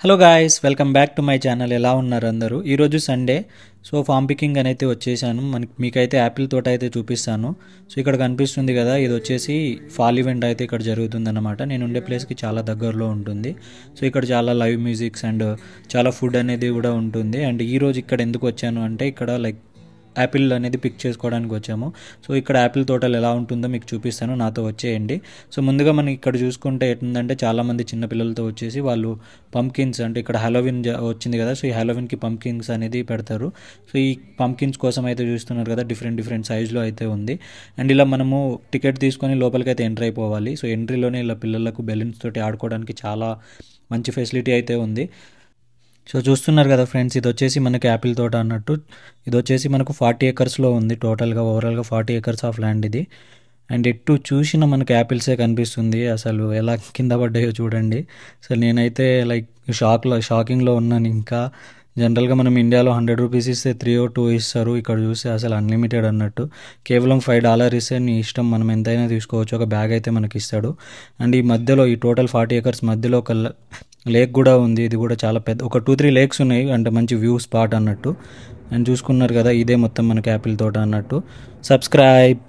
Hello guys, welcome back to my channel. ఎలా ఉన్నారు అందరూ? ఈరోజు సండే, సో ఫామ్ పికింగ్ అనేది వచ్చేసాను. మీకైతే యాపిల్ తోట అయితే చూపిస్తాను. సో ఇక్కడ కనిపిస్తుంది కదా, ఇది వచ్చేసి ఫాల్ ఈవెంట్ అయితే ఇక్కడ జరుగుతుందన్నమాట. నేను ఉండే ప్లేస్కి చాలా దగ్గరలో ఉంటుంది. సో ఇక్కడ చాలా లైవ్ మ్యూజిక్స్ అండ్ చాలా ఫుడ్ అనేది కూడా ఉంటుంది. అండ్ ఈరోజు ఇక్కడ ఎందుకు వచ్చాను అంటే, ఇక్కడ యాపిల్ అనేది పిక్ చేసుకోవడానికి వచ్చాము. సో ఇక్కడ యాపిల్ తోటలు ఎలా ఉంటుందో మీకు చూపిస్తాను, నాతో వచ్చేయండి. సో ముందుగా మనం ఇక్కడ చూసుకుంటే ఏంటంటే, చాలామంది చిన్నపిల్లలతో వచ్చేసి వాళ్ళు పంకిన్స్, అంటే ఇక్కడ హ్యాలోవిన్ వచ్చింది కదా, సో ఈ హ్యాలోవిన్కి పంకిన్స్ అనేది పెడతారు. సో ఈ పంకిన్స్ కోసం అయితే చూస్తున్నారు కదా, డిఫరెంట్ సైజులో అయితే ఉంది. అండ్ ఇలా మనము టికెట్ తీసుకొని లోపలికి అయితే ఎంటర్ అయిపోవాలి. సో ఎంట్రీలోనే ఇలా పిల్లలకు బెలూన్స్ తోటి ఆడుకోవడానికి చాలా మంచి ఫెసిలిటీ అయితే ఉంది. సో చూస్తున్నారు కదా ఫ్రెండ్స్, ఇది వచ్చేసి మనకి యాపిల్ తోట అన్నట్టు. ఇది వచ్చేసి మనకు 40 acresలో ఉంది టోటల్గా, ఓవరాల్గా 40 acres ఆఫ్ ల్యాండ్ ఇది. అండ్ ఎటు చూసిన మనకు యాపిల్సే కనిపిస్తుంది. అసలు ఎలా కింద పడ్డాయో చూడండి. అసలు నేనైతే షాకింగ్లో ఉన్నాను. ఇంకా జనరల్గా మనం ఇండియాలో 100 రూపీస్ ఇస్తే 3 or 2 ఇస్తారు. ఇక్కడ చూస్తే అసలు అన్లిమిటెడ్ అన్నట్టు. కేవలం $5 ఇస్తే నీ ఇష్టం, మనం ఎంతైనా తీసుకోవచ్చు. ఒక బ్యాగ్ అయితే మనకి ఇస్తాడు. అండ్ ఈ మధ్యలో ఈ టోటల్ 40 acres మధ్యలో ఒక లేక్ కూడా ఉంది. ఇది కూడా చాలా పెద్ద, ఒక 2-3 లేక్స్ ఉన్నాయి, అంటే మంచి వ్యూ స్పాట్ అన్నట్టు. అండ్ చూసుకున్నారు కదా, ఇదే మొత్తం మనకి యాపిల్ తోట అన్నట్టు. సబ్స్క్రైబ్.